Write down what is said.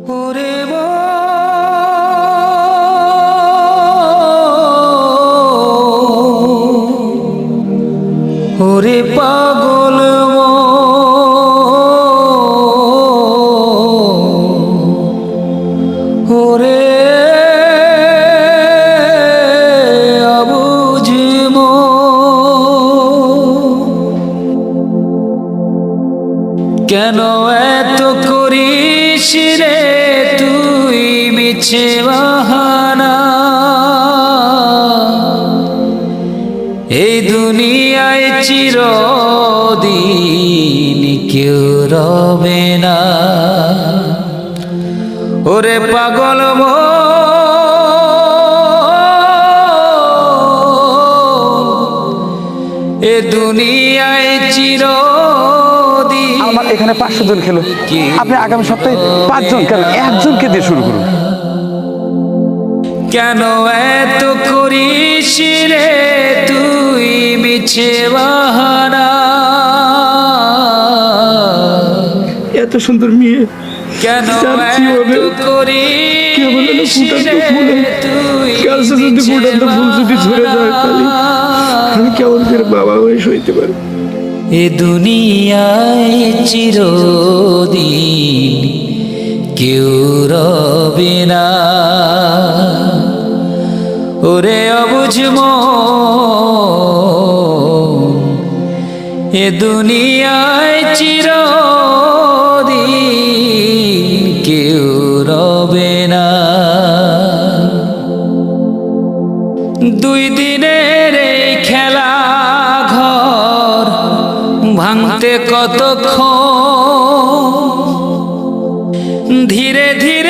ওরে ওরে পাগল ওরে অবুঝ কেন এত করিস রে তুই মিছে বাহানা এই দুনিয়ায় চিরদিন কেউ রবে না ওরে পাগল এ দুনিয়ায় চিরদিন আমার এখানে 500 জন খেলো, আপনি আগামী সপ্তাহে 5 জন কেন একজনকে দিয়ে শুরু করুন। কেন এত করিস রে তুই মিছে বাহানা এত সুন্দর মেয়ে কেন এত করিস রে তুই ফুটান্ত ফুল যদি ঝরে যায় তাহলে আমি কেমন করে বাবা হয়ে সইতে পারি। এ দুনিয়ায় চিরদিন কেউ রবে না ওরে অবুঝ এ দুনিয়ায় চিরদিন কেউ রবে না দুই দিনের এই খেলা ঘর ভাঙতে কতক্ষণ ধীরে ধীরে